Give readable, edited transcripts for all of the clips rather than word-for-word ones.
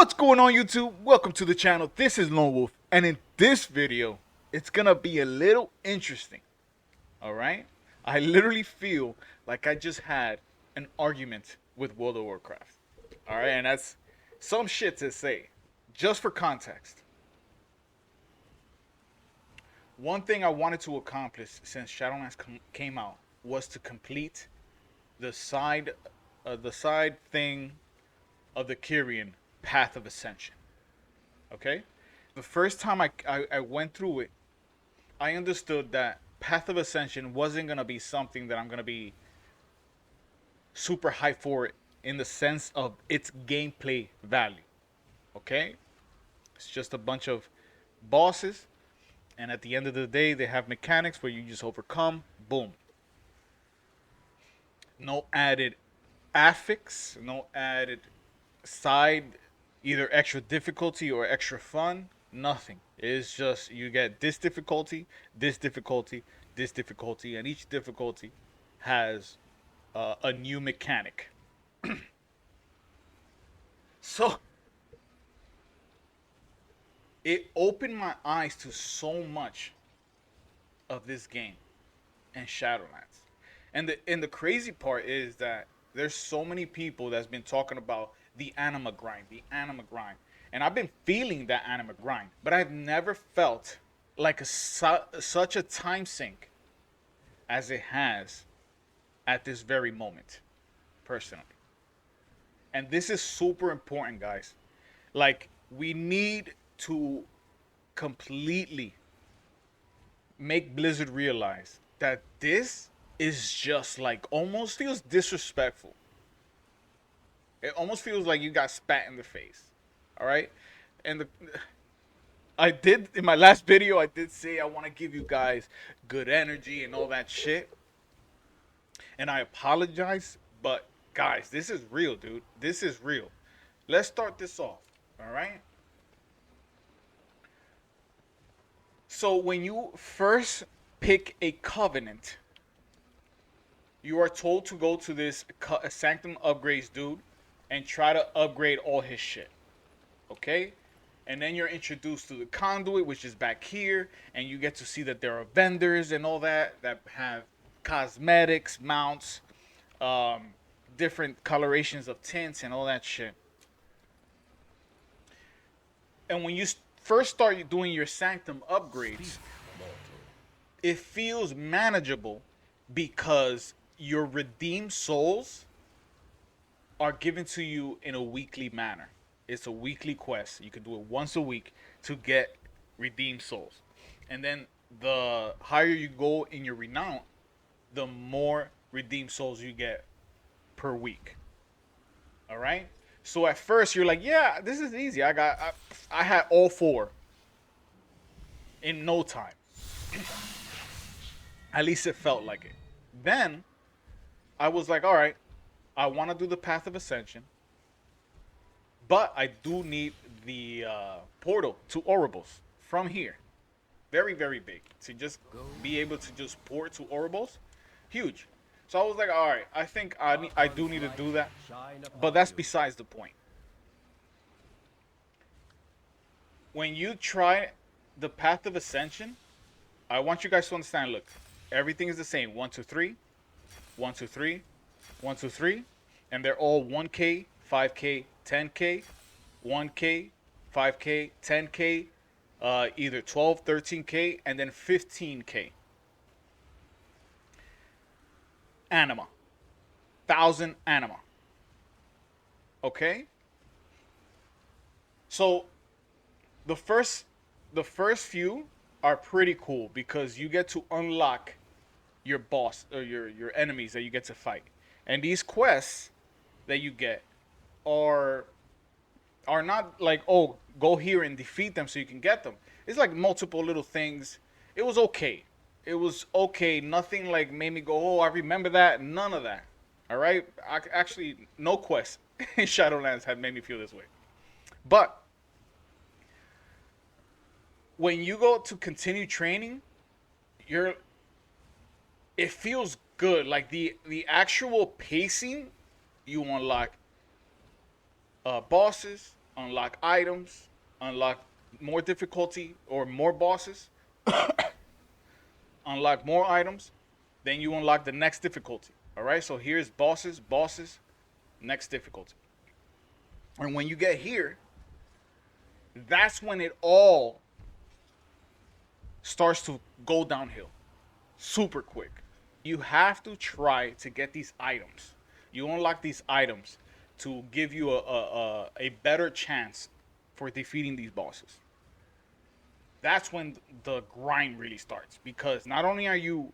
What's going on, YouTube? Welcome to the channel. This is Lone Wolf, and in this video, it's gonna be a little interesting. Alright? I literally feel like I just had an argument with World of Warcraft. Alright, and that's some shit to say. Just for context. One thing I wanted to accomplish since Shadowlands came out was to complete the side thing of the Kyrian Path of Ascension. Okay? The first time I went through it, I understood that Path of Ascension wasn't going to be something that I'm going to be super hyped for in the sense of its gameplay value. Okay? It's just a bunch of bosses, and at the end of the day, they have mechanics where you just overcome. Boom. No added affix, no added side, either extra difficulty or extra fun. Nothing. It's just you get this difficulty, this difficulty, this difficulty, and each difficulty has a new mechanic. So it opened my eyes to so much of this game and Shadowlands. And the crazy part is that there's so many people that's been talking about the anima grind, the anima grind. And I've been feeling that anima grind, but I've never felt like such a time sink as it has at this very moment, personally. And this is super important, guys. Like, we need to completely make Blizzard realize that this is just like almost feels disrespectful. It almost feels like you got spat in the face. All right? And I did, in my last video, I did say I want to give you guys good energy and all that shit. And I apologize, but guys, this is real, dude. This is real. Let's start this off. All right? So when you first pick a covenant, you are told to go to this Sanctum Upgrades dude and try to upgrade all his shit. Okay? And then you're introduced to the conduit, which is back here, and you get to see that there are vendors and all that have cosmetics, mounts, different colorations of tints and all that shit. And when you first start doing your Sanctum upgrades, it feels manageable because your redeemed souls are given to you in a weekly manner. It's a weekly quest. You can do it once a week to get redeemed souls. And then the higher you go in your renown, the more redeemed souls you get per week. All right? So at first you're like, yeah, this is easy. I had all four in no time. At least it felt like it. Then I was like, all right, I want to do the Path of Ascension, but I do need the portal to Oribos from here. Very, very big. To just be able to just port to Oribos, huge. So I was like, all right, I think I do need to do that, but that's besides the point. When you try the Path of Ascension, I want you guys to understand, look, everything is the same. 1, 2, 3, 1, 2, 3, 1, 2, 3, and they're all 1K, 5K, 10K, 1K, 5K, 10K, either 12, 13K, and then 15K. Anima. 1,000 anima. Okay? So the first few are pretty cool because you get to unlock your boss or your enemies that you get to fight. And these quests that you get are not like, oh, go here and defeat them so you can get them. It's like multiple little things. It was okay. It was okay. Nothing like made me go, oh, I remember that. None of that. All right? Actually, no quest in Shadowlands had made me feel this way. But when you go to continue training, it feels good. Like the actual pacing, you unlock bosses, unlock items, unlock more difficulty or more bosses, unlock more items, then you unlock the next difficulty. All right, so here's bosses, bosses, next difficulty. And when you get here, that's when it all starts to go downhill super quick. You have to try to get these items. You unlock these items to give you a better chance for defeating these bosses. That's when the grind really starts, because not only are you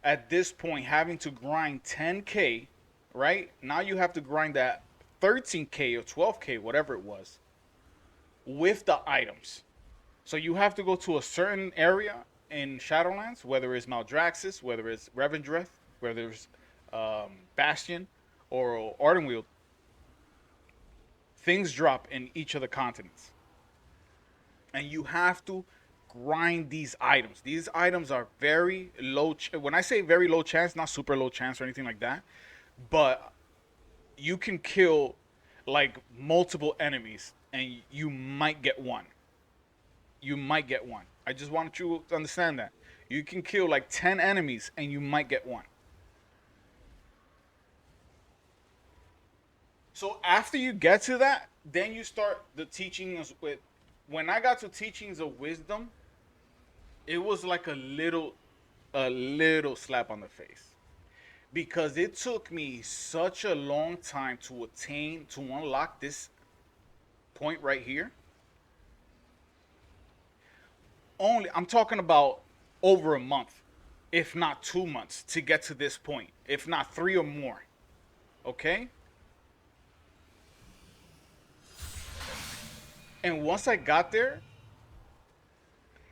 at this point having to grind 10k, right? Now you have to grind that 13k or 12k, whatever it was, with the items. So you have to go to a certain area in Shadowlands, whether it's Maldraxxus, whether it's Revendreth, whether it's Bastion or Ardenweald. Things drop in each of the continents. And you have to grind these items. These items are very low. When I say very low chance, not super low chance or anything like that, but you can kill like multiple enemies and you might get one. You might get one. I just want you to understand that. You can kill like 10 enemies and you might get one. So after you get to that, then you start the teachings with. When I got to teachings of wisdom, it was like a little slap on the face, because it took me such a long time to unlock this point right here. I'm talking about over a month, if not 2 months, to get to this point, if not 3 or more. Okay? And once I got there,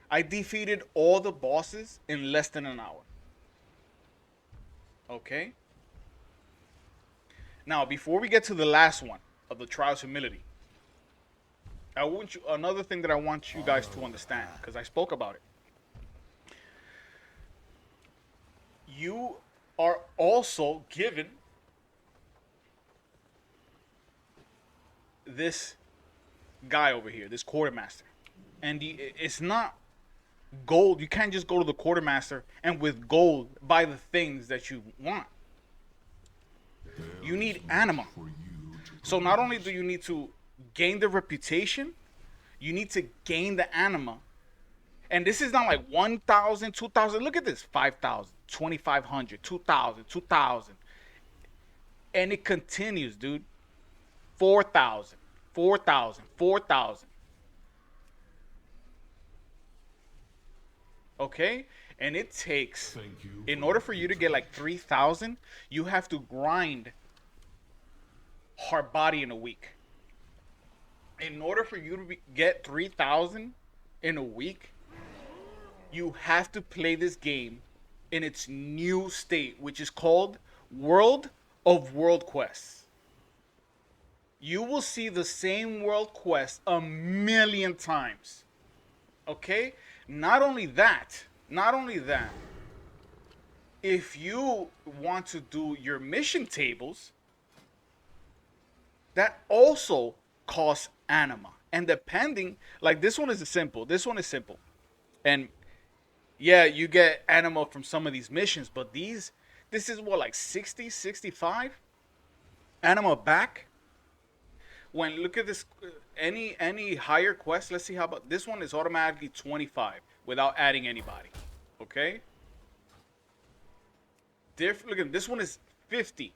I defeated all the bosses in less than an hour. Okay? Now, before we get to the last one of the Trials of Humility, another thing that I want you guys to understand, because I spoke about it. You are also given this guy over here, this quartermaster. And it's not gold. You can't just go to the quartermaster and with gold buy the things that you want. You need anima. So not only do you need to gain the reputation, you need to gain the anima. And this is not like 1,000, 2,000. Look at this. 5,000, 2,500, 2,000, 2,000. And it continues, dude. 4,000, 4,000, 4,000. Okay? And it takes, in order for you to get like 3,000, you have to grind hard body in a week. In order for you to get 3,000 in a week, you have to play this game in its new state, which is called World of World Quests. You will see the same world quest a million times. Okay? Not only that, if you want to do your mission tables, that also costs anima. And depending, like this one is simple. And yeah, you get anima from some of these missions, but this is what, like 60, 65 anima back. When look at this, any higher quest, let's see how about this one is automatically 25 without adding anybody. Okay? Look at this one is 50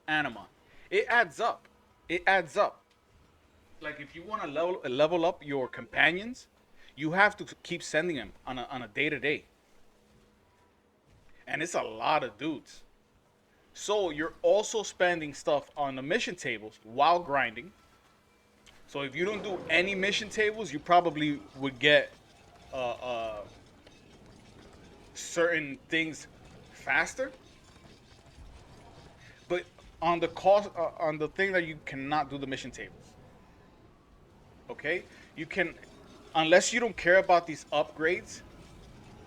anima. It adds up. Like if you want to level up your companions, you have to keep sending them on a day-to-day. And it's a lot of dudes. So you're also spending stuff on the mission tables while grinding. So if you don't do any mission tables, you probably would get certain things faster. But on the cost, on the thing that you cannot do the mission tables. Okay, you can, unless you don't care about these upgrades.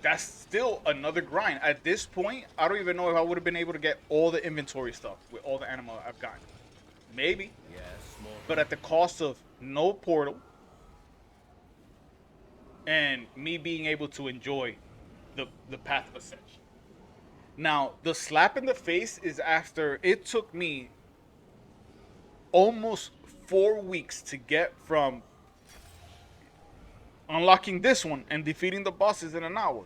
That's still another grind. At this point, I don't even know if I would have been able to get all the inventory stuff with all the anima I've gotten. Maybe. But at the cost of no portal, and me being able to enjoy the Path of Ascension. Now, the slap in the face is after it took me almost 4 weeks to get from unlocking this one and defeating the bosses in an hour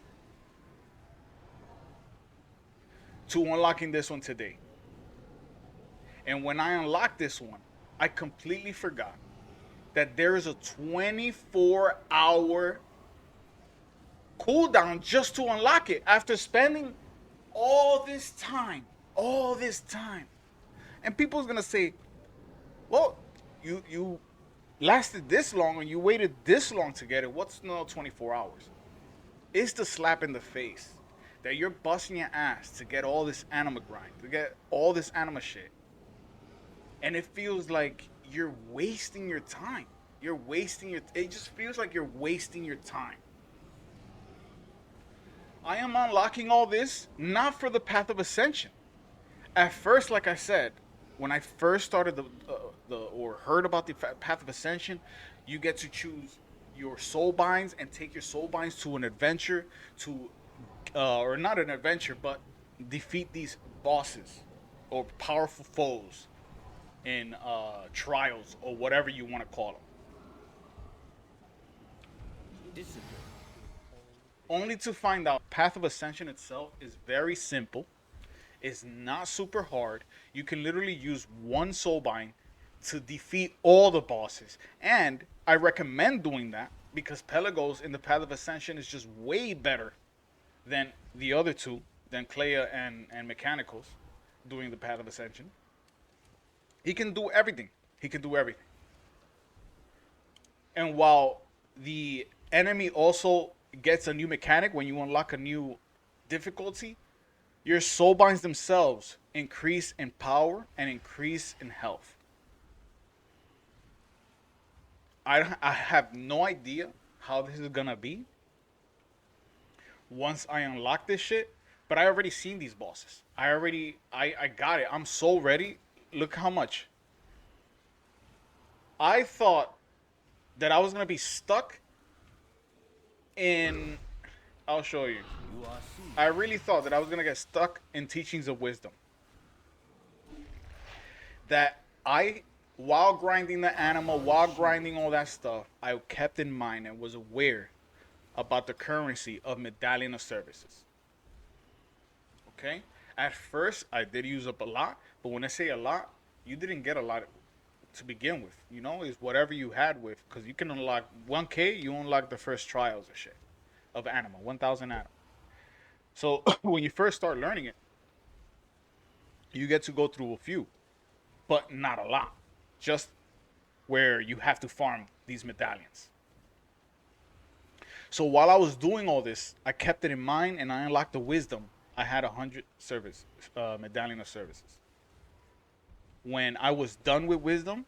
to unlocking this one today. And when I unlocked this one, I completely forgot that there is a 24-hour cooldown just to unlock it after spending all this time. All this time. And people's gonna say, well, you lasted this long and you waited this long to get it. What's another 24 hours? It's the slap in the face that you're busting your ass to get all this anima grind, to get all this anima shit. And it feels like you're wasting your time. It just feels like you're wasting your time. I am unlocking all this not for the Path of Ascension. At first, like I said, when I first started or heard about the Path of Ascension, you get to choose your soul binds and take your soul binds to an adventure to, or not an adventure, but defeat these bosses or powerful foes in trials or whatever you want to call them. Only to find out Path of Ascension itself is very simple. It's not super hard. You can literally use one soulbind to defeat all the bosses. And I recommend doing that because Pelagos in the Path of Ascension is just way better than the other two, than Clea and Mechanicals doing the Path of Ascension. He can do everything. He can do everything. And while the enemy also gets a new mechanic when you unlock a new difficulty, your soul binds themselves increase in power and increase in health. I have no idea how this is gonna be once I unlock this shit, but I already seen these bosses. I got it. I'm so ready. Look how much. I thought that I was gonna be stuck in. I'll show you. I really thought that I was gonna get stuck in teachings of wisdom. That while grinding the anima, while grinding all that stuff, I kept in mind and was aware about the currency of medallion of services. Okay? At first, I did use up a lot, but when I say a lot, you didn't get a lot to begin with. You know, it's whatever you had with, because you can unlock 1K, you unlock the first trials of shit of anima, 1,000 anima. So when you first start learning it, you get to go through a few, but not a lot. Just where you have to farm these medallions. So while I was doing all this, I kept it in mind and I unlocked the wisdom. I had 100 medallion of services. When I was done with wisdom,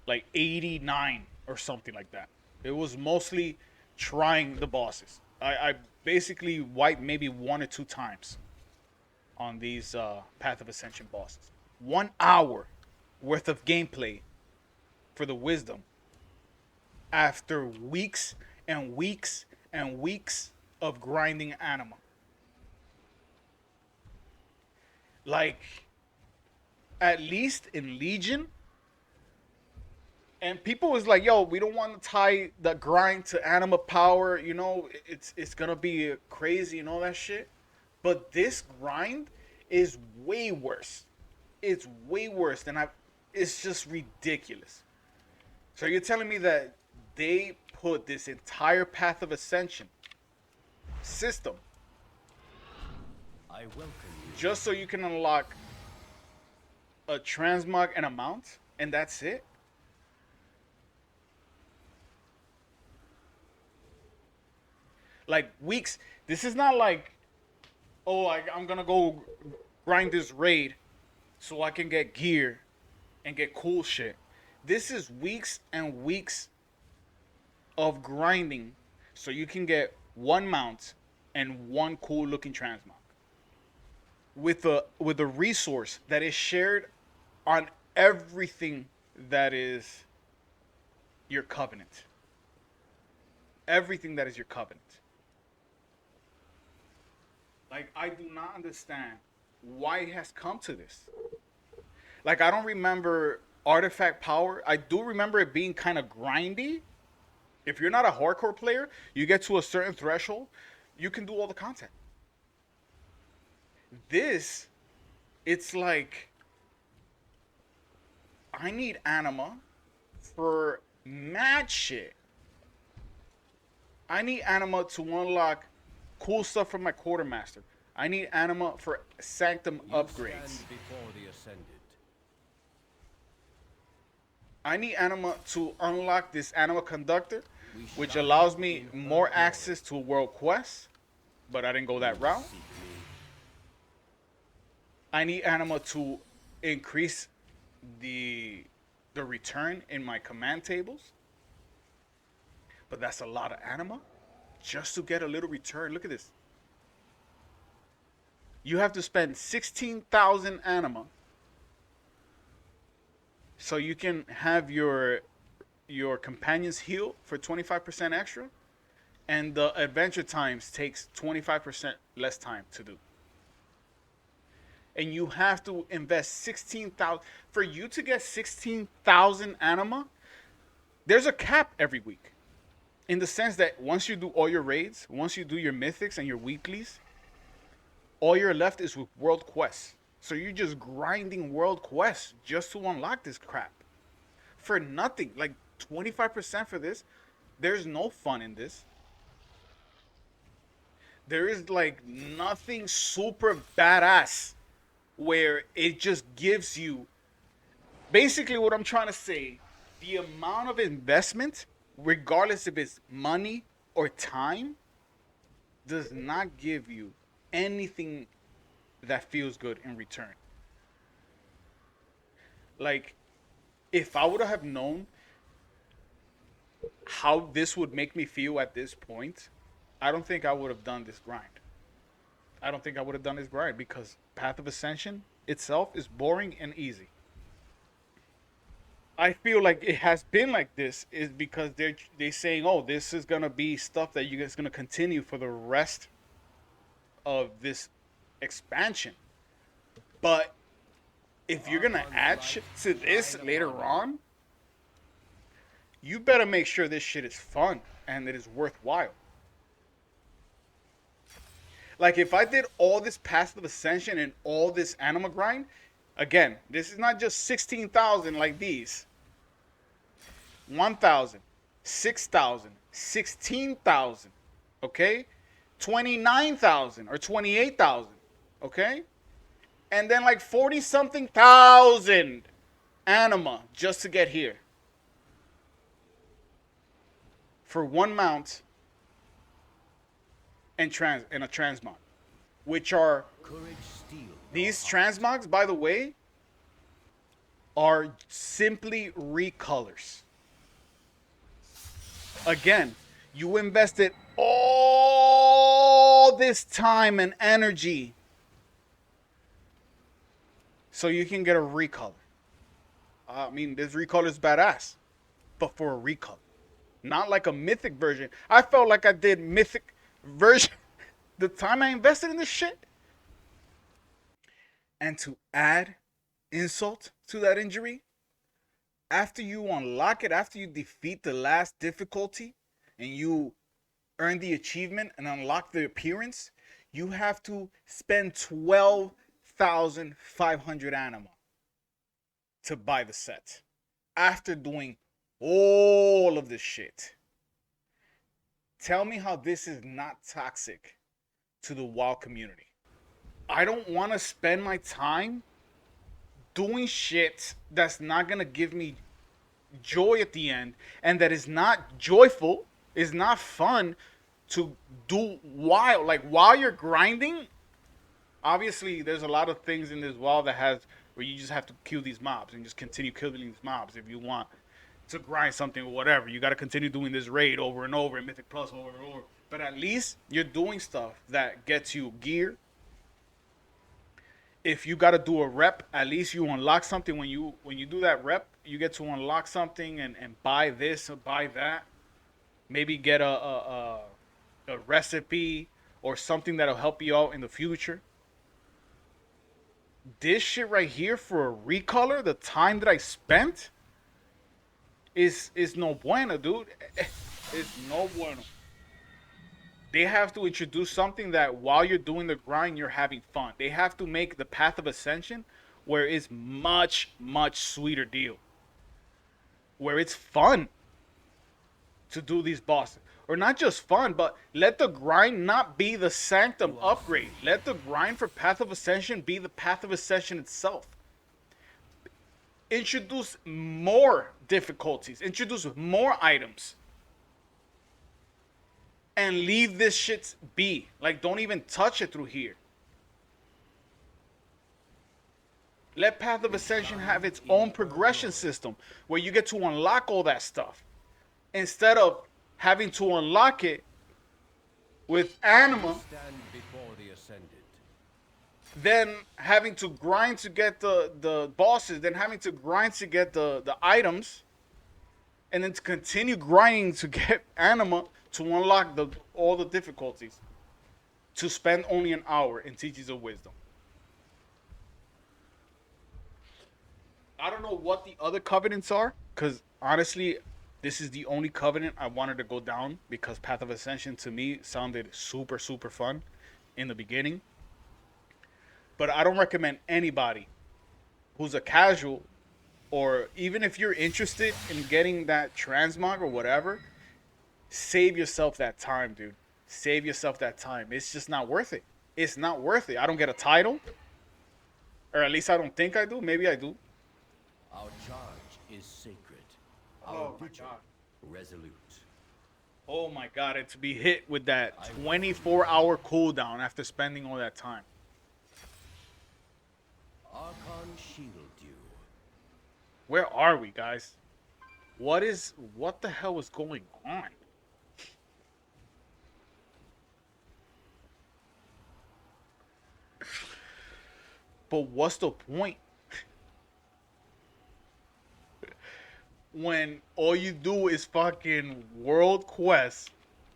like 89 or something like that. It was mostly trying the bosses. I basically wiped maybe 1 or 2 times on these Path of Ascension bosses. 1 hour worth of gameplay for the wisdom after weeks and weeks and weeks of grinding anima. Like, at least in Legion, and people was like, yo, we don't want to tie the grind to anima power, you know, it's gonna be crazy and all that shit. But this grind is way worse. It's way worse than it's just ridiculous. So you're telling me that they put this entire Path of Ascension system I welcome you just so you can unlock a transmog and a mount, and that's it? Like, weeks. This is not like, oh, I'm gonna go grind this raid so I can get gear and get cool shit. This is weeks and weeks of grinding so you can get 1 mount and 1 cool looking transmog with a resource that is shared on everything that is your covenant. Everything that is your covenant. Like, I do not understand why it has come to this. Like, I don't remember artifact power. I do remember it being kind of grindy. If you're not a hardcore player, you get to a certain threshold, you can do all the content. This, it's like, I need anima for mad shit. I need anima to unlock cool stuff from my quartermaster. I need anima for sanctum upgrades. I need anima to unlock this anima conductor, which allows me more access to world quests, but I didn't go that route. I need anima to increase the return in my command tables, but that's a lot of anima just to get a little return. Look at this. You have to spend 16,000 anima so you can have your companions heal for 25% extra, and the adventure times takes 25% less time to do. And you have to invest 16,000 for you to get 16,000 anima. There's a cap every week, in the sense that once you do all your raids, once you do your mythics and your weeklies, all you're left is with world quests. So you're just grinding world quests just to unlock this crap for nothing. Like 25% for this. There's no fun in this. There is like nothing super badass where it just gives you, basically what I'm trying to say, the amount of investment, regardless if it's money or time, does not give you anything that feels good in return. Like, if I would have known how this would make me feel at this point, I don't think I would have done this grind. I don't think I would have done this grind, because Path of Ascension itself is boring and easy. I feel like it has been like this is because they're saying, oh, this is gonna be stuff that you guys gonna continue for the rest of this expansion. But if you're gonna add shit to this later on, you better make sure this shit is fun and it is worthwhile. Like, if I did all this Path of Ascension and all this anima grind, again, this is not just 16,000 like these. 1,000, 6,000, 16,000, okay? 29,000 or 28,000, okay? And then like 40-something thousand anima just to get here. For one mount and a transmog. Which are, these transmogs, by the way, are simply recolors. Again, you invested all this time and energy so you can get a recolor. I mean, this recolor is badass, but for a recolor, not like a mythic version. I felt like I did mythic version the time I invested in this shit. And to add insult to that injury, after you unlock it, after you defeat the last difficulty and you earn the achievement and unlock the appearance, you have to spend 12,500 anima to buy the set. After doing all of this shit. Tell me how this is not toxic to the WoW community. I don't want to spend my time doing shit that's not going to give me joy at the end, and that is not joyful, is not fun to do while you're grinding. Obviously, there's a lot of things in this WoW that has where you just have to kill these mobs and just continue killing these mobs if you want to grind something or whatever. You got to continue doing this raid over and over and Mythic Plus over and over. But at least you're doing stuff that gets you gear. If you got to do a rep, at least you unlock something when you do that rep. you get to unlock something and buy this or buy that. Maybe get a recipe or something that'll help you out in the future. This shit right here for a recolor, the time that I spent is no bueno, dude. It's no bueno. They have to introduce something that while you're doing the grind, you're having fun. They have to make the Path of Ascension where it's much, much sweeter deal. Where it's fun to do these bosses. Or not just fun, but let the grind not be the Sanctum upgrade. Let the grind for Path of Ascension be the Path of Ascension itself. Introduce more difficulties. Introduce more items. And leave this shit be. Like, don't even touch it through here. Let Path of Ascension have its own progression system where you get to unlock all that stuff. Instead of having to unlock it with Anima, then having to grind to get the bosses, then having to grind to get the items, and then to continue grinding to get Anima to unlock all the difficulties, to spend only an hour in Teachings of Wisdom. I don't know what the other covenants are, because honestly, this is the only covenant I wanted to go down, because Path of Ascension to me sounded super, super fun in the beginning. But I don't recommend anybody who's a casual, or even if you're interested in getting that transmog or whatever, save yourself that time, dude. Save yourself that time. It's just not worth it. It's not worth it. I don't get a title. Or at least I don't think I do. Maybe I do. Our charge is sacred. Our vigil resolute. Oh my god, and to be hit with that 24-hour cooldown after spending all that time. Archon shield you. Where are we, guys? What the hell is going on? But what's the point? When all you do is fucking world quests.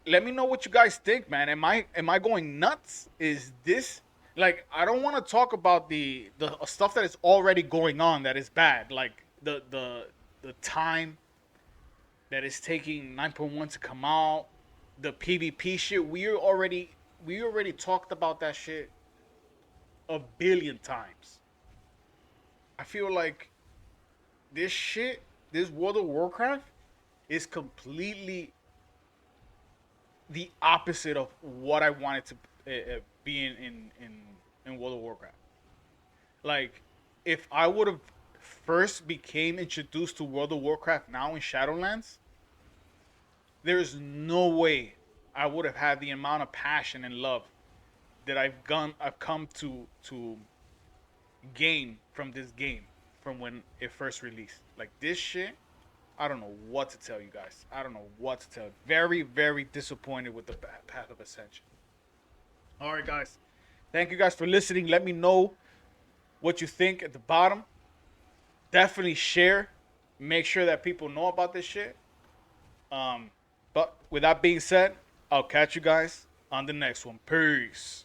Let me know what you guys think, man. Am I going nuts? Is this like, I don't want to talk about the stuff that is already going on that is bad, like the time that is taking 9.1 to come out, the PvP shit. We already talked about that shit a billion times. I feel like this shit, this World of Warcraft, is completely the opposite of what I wanted to be in World of Warcraft. Like, if I would have first became introduced to World of Warcraft now in Shadowlands, there's no way I would have had the amount of passion and love that I've come to gain from this game from when it first released. Like, this shit, I don't know what to tell you guys. I don't know what to tell you. Very, very disappointed with the Path of Ascension. All right, guys. Thank you guys for listening. Let me know what you think at the bottom. Definitely share. Make sure that people know about this shit. But with that being said, I'll catch you guys on the next one. Peace.